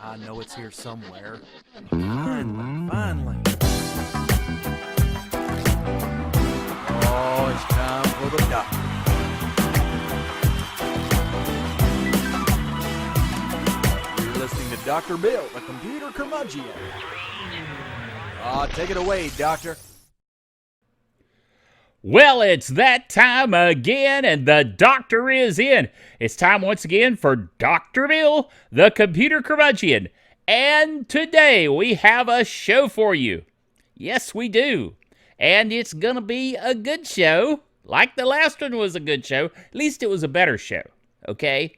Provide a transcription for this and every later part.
I know it's here somewhere. Finally. Oh, it's time for the doctor. You're listening to Dr. Bill, the computer curmudgeon. Take it away, Doctor. Well, it's that time again, and the doctor is in. It's time once again for Dr. Bill, the computer curmudgeon. And today we have a show for you. Yes, we do. And it's going to be a good show. Like the last one was a good show. At least it was a better show. Okay?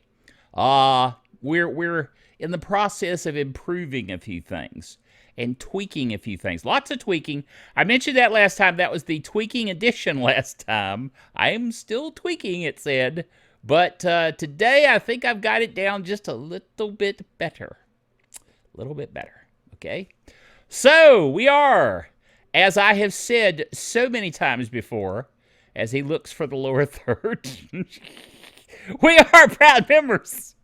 We're in the process of improving a few things and tweaking a few things. Lots of tweaking. I mentioned that last time. That was the tweaking edition last time. I'm still tweaking, it said. But today I think I've got it down just a little bit better. A little bit better. Okay? So we are, as I have said so many times before, as he looks for the lower third, we are proud members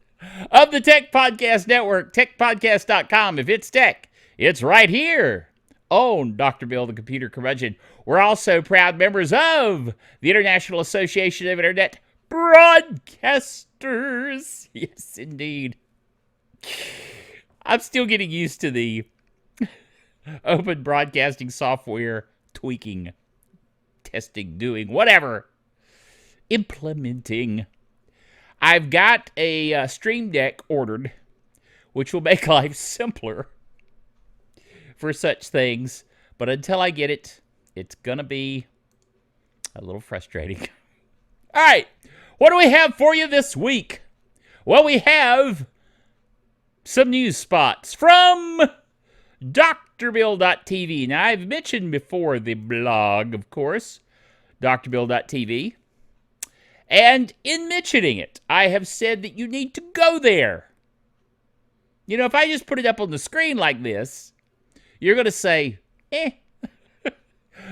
of the Tech Podcast Network, techpodcast.com. If it's tech, it's right here on Dr. Bill, the computer curmudgeon. We're also proud members of the International Association of Internet Broadcasters. Yes, indeed. I'm still getting used to the open broadcasting software tweaking, testing, doing, whatever, implementing. I've got a Stream Deck ordered, which will make life simpler for such things. But until I get it, it's going to be a little frustrating. All right, what do we have for you this week? Well, we have some news spots from drbill.tv. Now, I've mentioned before the blog, of course, drbill.tv. And in mentioning it, I have said that you need to go there. You know, if I just put it up on the screen like this, you're going to say, eh.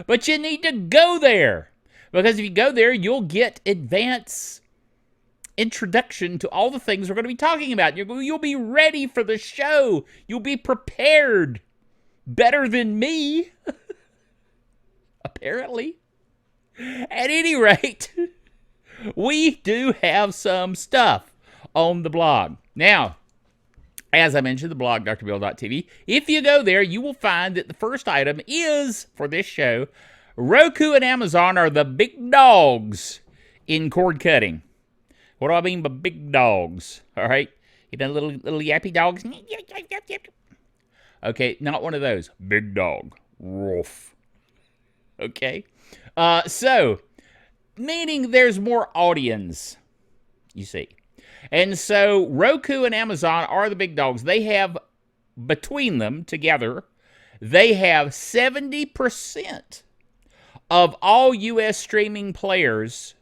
But you need to go there. Because if you go there, you'll get advanced introduction to all the things we're going to be talking about. You'll be ready for the show. You'll be prepared. Better than me. Apparently. At any rate, we do have some stuff on the blog. Now, as I mentioned, the blog, drbill.tv. If you go there, you will find that the first item is, for this show, Roku and Amazon are the big dogs in cord cutting. What do I mean by big dogs? All right? You know, little yappy dogs? Okay, not one of those. Big dog. Roof. Okay? So, meaning there's more audience, you see. And so Roku and Amazon are the big dogs. They have, between them together, they have 70% of all U.S. streaming players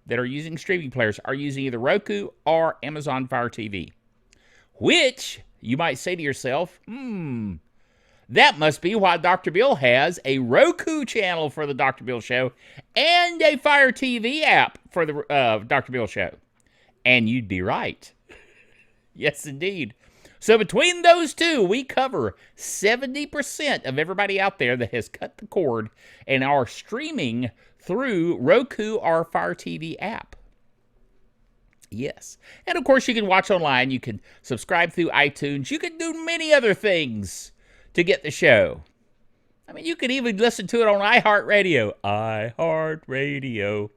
that are using streaming players are using either Roku or Amazon Fire TV. Which, you might say to yourself, that must be why Dr. Bill has a Roku channel for the Dr. Bill Show and a Fire TV app for the Dr. Bill Show. And you'd be right. Yes, indeed. So between those two, we cover 70% of everybody out there that has cut the cord and are streaming through Roku or Fire TV app. Yes. And of course, you can watch online. You can subscribe through iTunes. You can do many other things to get the show. I mean, you can even listen to it on iHeartRadio. iHeartRadio.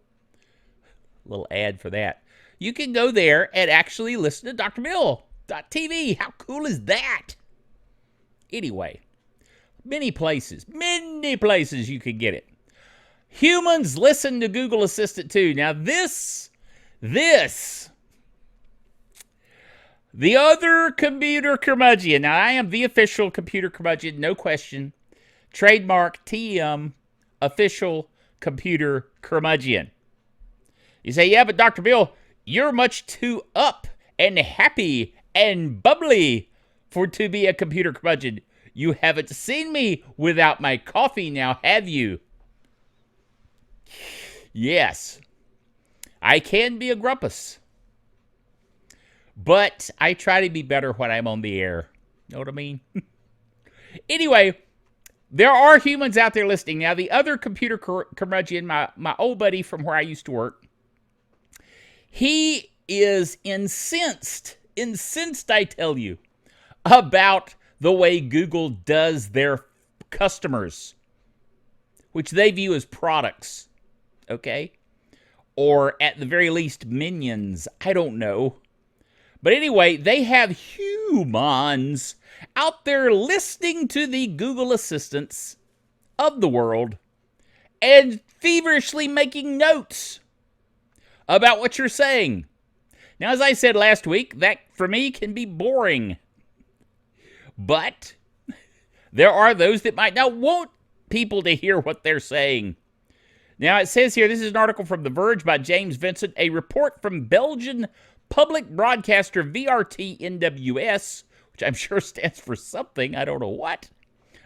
Little ad for that. You can go there and actually listen to drbill.tv. How cool is that? Anyway, many places you can get it. Humans listen to Google Assistant too. Now this, the other computer curmudgeon. Now I am the official computer curmudgeon, no question. Trademark TM, official computer curmudgeon. You say, yeah, but Dr. Bill, you're much too up and happy and bubbly to be a computer curmudgeon. You haven't seen me without my coffee now, have you? Yes, I can be a grumpus. but I try to be better when I'm on the air. Know what I mean? Anyway, there are humans out there listening. Now, the other computer curmudgeon, my old buddy from where I used to work, he is incensed, I tell you, about the way Google does their customers, which they view as products, okay? Or at the very least, minions. I don't know. But anyway, they have humans out there listening to the Google Assistants of the world and feverishly making notes about what you're saying. Now, as I said last week, that for me can be boring. But there are those that might not want people to hear what they're saying. Now, it says here, this is an article from The Verge by James Vincent, a report from Belgian public broadcaster VRT NWS, which I'm sure stands for something, I don't know what.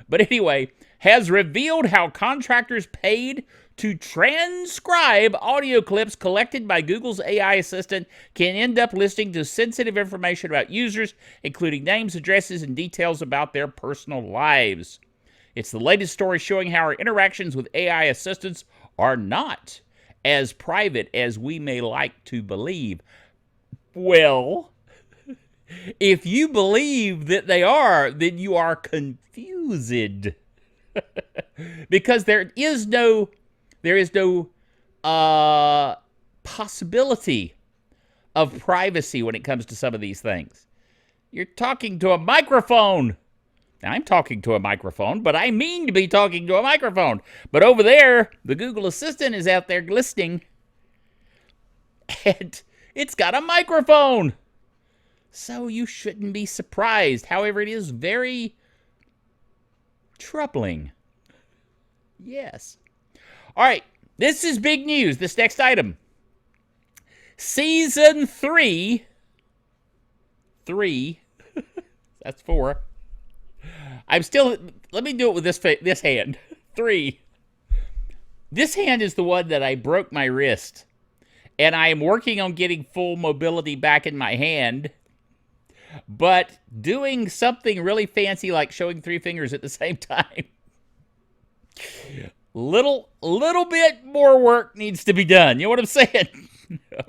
But anyway, has revealed how contractors paid to transcribe audio clips collected by Google's AI assistant can end up listening to sensitive information about users, including names, addresses, and details about their personal lives. It's the latest story showing how our interactions with AI assistants are not as private as we may like to believe. Well, if you believe that they are, then you are confused. Because there is no possibility of privacy when it comes to some of these things. You're talking to a microphone. Now, I'm talking to a microphone, but I mean to be talking to a microphone. But over there, the Google Assistant is out there listening, and it's got a microphone. So you shouldn't be surprised. However, it is very troubling. Yes. All right, this is big news, this next item. Season 3, that's 4. Let me do it with this hand. 3. This hand is the one that I broke my wrist. And I am working on getting full mobility back in my hand. But doing something really fancy like showing 3 fingers at the same time. Little bit more work needs to be done. You know what I'm saying?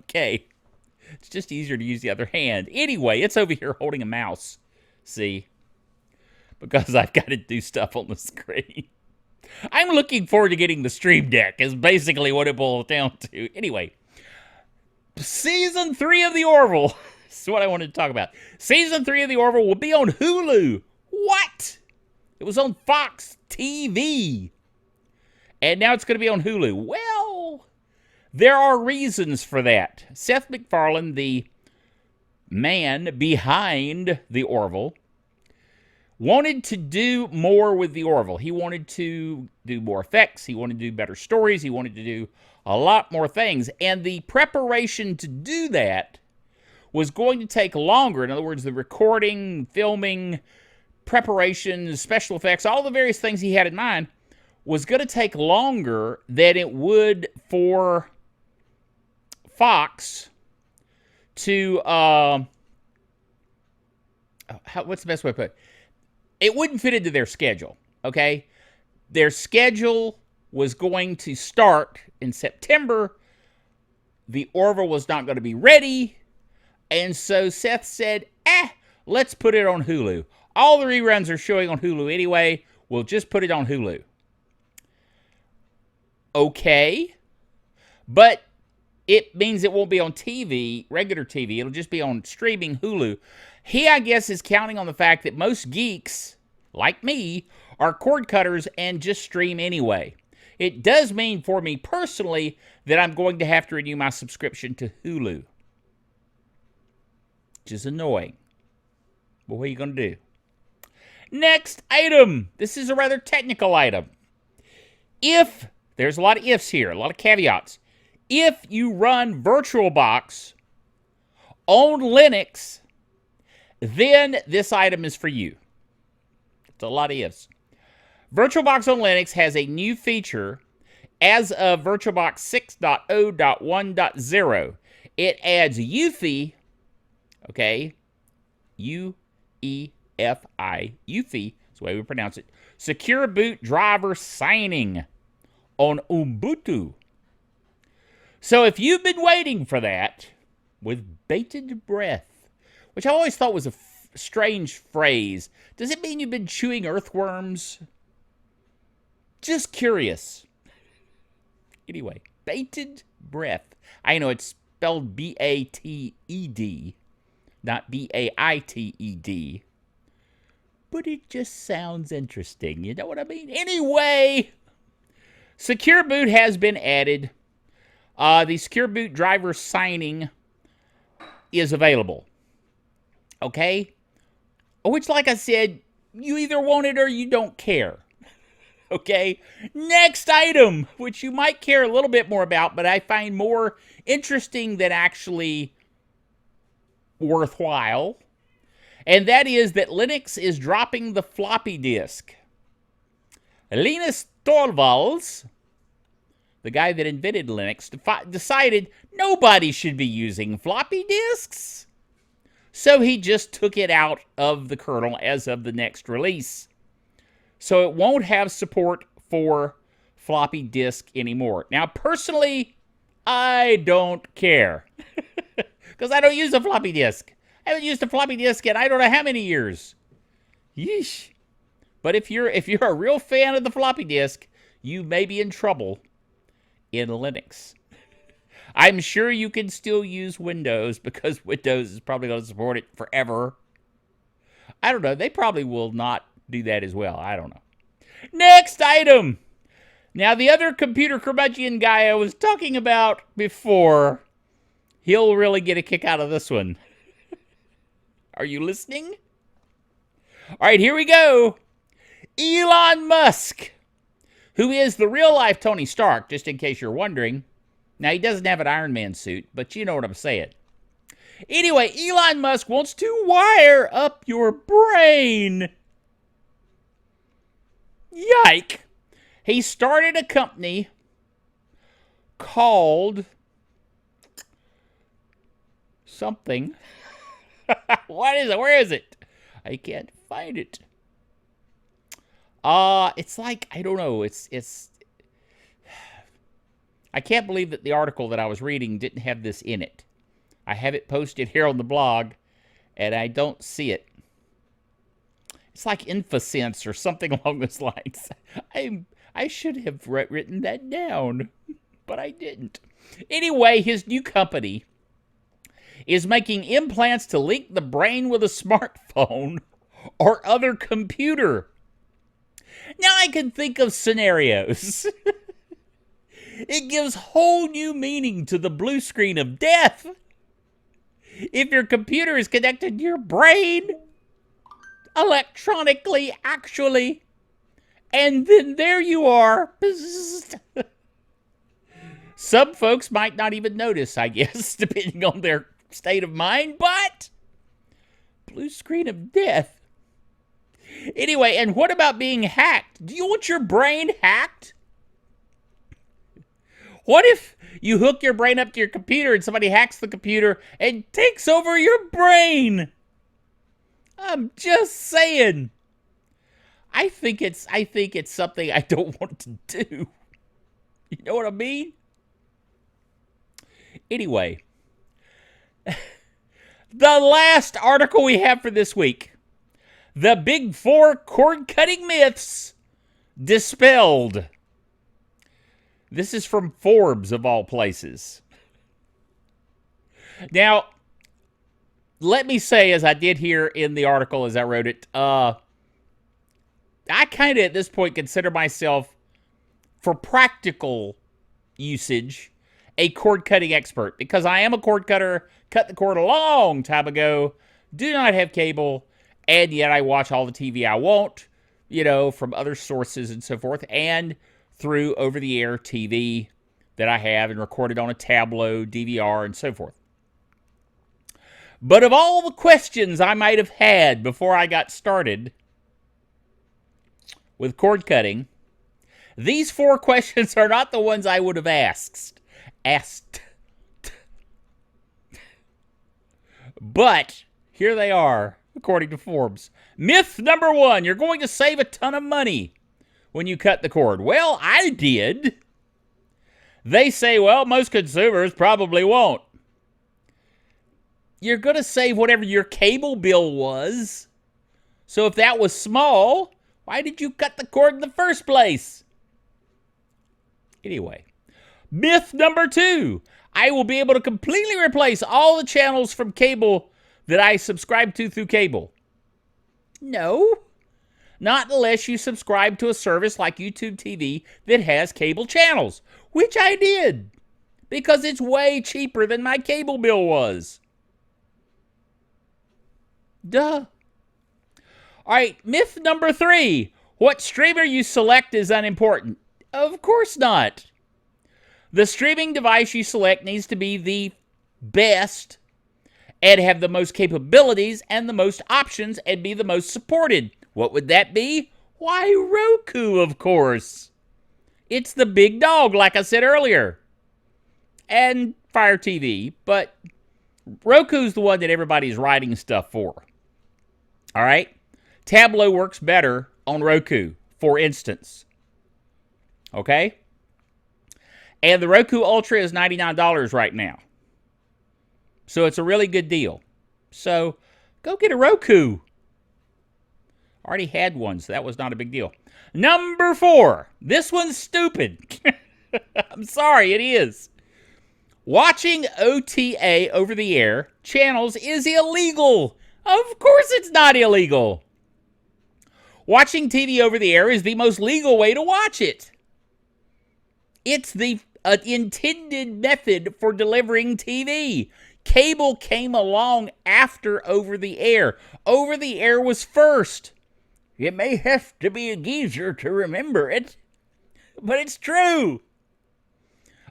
Okay. It's just easier to use the other hand. Anyway, it's over here holding a mouse. See? Because I've got to do stuff on the screen. I'm looking forward to getting the Stream Deck is basically what it boils down to. Anyway, Season 3 of The Orville. This is what I wanted to talk about. Season 3 of The Orville will be on Hulu. What? It was on Fox TV. And now it's going to be on Hulu. Well, there are reasons for that. Seth MacFarlane, the man behind The Orville, wanted to do more with The Orville. He wanted to do more effects. He wanted to do better stories. He wanted to do a lot more things. And the preparation to do that was going to take longer. In other words, the recording, filming, preparation, special effects, all the various things he had in mind was going to take longer than it would for Fox to, what's the best way to put it? It wouldn't fit into their schedule, okay? Their schedule was going to start in September. The Orville was not going to be ready. And so Seth said, let's put it on Hulu. All the reruns are showing on Hulu anyway. We'll just put it on Hulu. Okay. But it means it won't be on TV, regular TV. It'll just be on streaming Hulu. He, I guess, is counting on the fact that most geeks, like me, are cord cutters and just stream anyway. It does mean for me personally that I'm going to have to renew my subscription to Hulu. Which is annoying. But what are you going to do? Next item. This is a rather technical item. There's a lot of ifs here, a lot of caveats. If you run VirtualBox on Linux, then this item is for you. It's a lot of ifs. VirtualBox on Linux has a new feature as of VirtualBox 6.0.1.0. It adds Eufy, Okay? UEFI. UFI is the way we pronounce it. Secure Boot Driver Signing on Ubuntu. So if you've been waiting for that with bated breath, which I always thought was a strange phrase, does it mean you've been chewing earthworms? Just curious. Anyway, bated breath. I know it's spelled B-A-T-E-D, not B-A-I-T-E-D. But it just sounds interesting. You know what I mean? Anyway, Secure Boot has been added. The Secure Boot driver signing is available. Okay? Which, like I said, you either want it or you don't care. Okay? Next item, which you might care a little bit more about, but I find more interesting than actually worthwhile. And that is that Linux is dropping the floppy disk. Linus Torvalds, the guy that invented Linux, decided nobody should be using floppy disks. So he just took it out of the kernel as of the next release. So it won't have support for floppy disk anymore. Now, personally, I don't care. Because I don't use a floppy disk. I haven't used a floppy disk in I don't know how many years. Yeesh. But if you're a real fan of the floppy disk, you may be in trouble in Linux. I'm sure you can still use Windows because Windows is probably going to support it forever. I don't know. They probably will not do that as well. I don't know. Next item. Now, the other computer curmudgeon guy I was talking about before, he'll really get a kick out of this one. Are you listening? All right, here we go. Elon Musk, who is the real-life Tony Stark, just in case you're wondering. Now, he doesn't have an Iron Man suit, but you know what I'm saying. Anyway, Elon Musk wants to wire up your brain. Yike. He started a company called something. What is it? Where is it? I can't find it. It's like, I don't know. It's I can't believe that the article that I was reading didn't have this in it. I have it posted here on the blog, and I don't see it. It's like InfoSense or something along those lines. I should have written that down, but I didn't. Anyway, his new company is making implants to link the brain with a smartphone or other computer. Now I can think of scenarios. It gives whole new meaning to the blue screen of death. If your computer is connected to your brain, electronically, actually, and then there you are. Some folks might not even notice, I guess, depending on their state of mind, but blue screen of death. Anyway, and what about being hacked? Do you want your brain hacked? What if you hook your brain up to your computer and somebody hacks the computer and takes over your brain? I'm just saying. I think it's something I don't want to do. You know what I mean? Anyway, the last article we have for this week. The Big Four cord-cutting myths dispelled. This is from Forbes, of all places. Now, let me say, as I did here in the article as I wrote it, I kind of, at this point, consider myself, for practical usage, a cord-cutting expert. Because I am a cord cutter, cut the cord a long time ago, do not have cable, and yet I watch all the TV I want, you know, from other sources and so forth, and through over-the-air TV that I have and recorded on a Tablo, DVR, and so forth. But of all the questions I might have had before I got started with cord cutting, these 4 questions are not the ones I would have asked. But here they are, according to Forbes. Myth number 1, you're going to save a ton of money when you cut the cord. Well, I did. They say, well, most consumers probably won't. You're going to save whatever your cable bill was. So if that was small, why did you cut the cord in the first place? Anyway, myth number 2, I will be able to completely replace all the channels from cable that I subscribe to through cable. No, not unless you subscribe to a service like YouTube TV that has cable channels, which I did, because it's way cheaper than my cable bill was. Duh. All right, myth number 3, what streamer you select is unimportant. Of course not. The streaming device you select needs to be the best and have the most capabilities and the most options and be the most supported. What would that be? Why, Roku, of course. It's the big dog, like I said earlier. And Fire TV, but Roku's the one that everybody's writing stuff for. All right? Tableau works better on Roku, for instance. Okay? And the Roku Ultra is $99 right now. So it's a really good deal. So go get a Roku. Already had one, so that was not a big deal. Number 4. This one's stupid. I'm sorry, it is. Watching OTA over the air channels is illegal. Of course it's not illegal. Watching TV over the air is the most legal way to watch it. It's the intended method for delivering TV. Cable came along after over the air. Over the air was first. You may have to be a geezer to remember it, but it's true.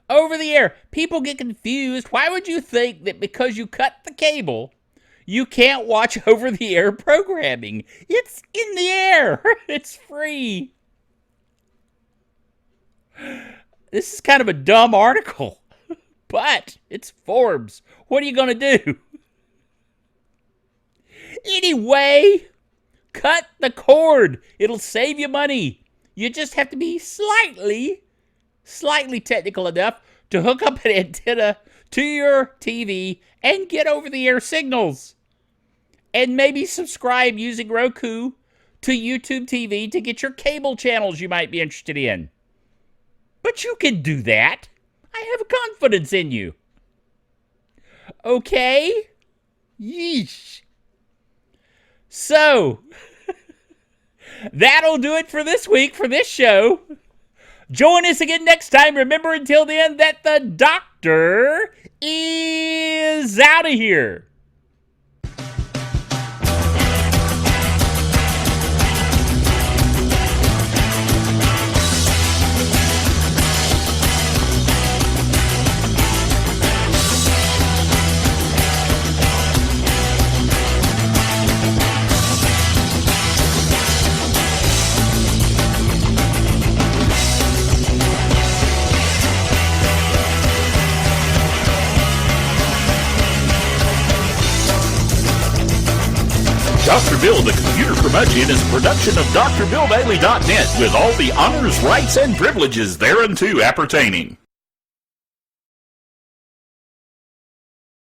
Over the air. People get confused. Why would you think that because you cut the cable, you can't watch over the air programming? It's in the air. It's free. This is kind of a dumb article, but it's Forbes. What are you going to do? Anyway, cut the cord. It'll save you money. You just have to be slightly technical enough to hook up an antenna to your TV and get over-the-air signals. And maybe subscribe using Roku to YouTube TV to get your cable channels you might be interested in. But you can do that. I have confidence in you. Okay? Yeesh. So, that'll do it for this week, for this show. Join us again next time. Remember, until then, that the doctor is out of here. Dr. Bill, the Computer Curmudgeon, is a production of DrBillBailey.net with all the honors, rights, and privileges thereunto appertaining.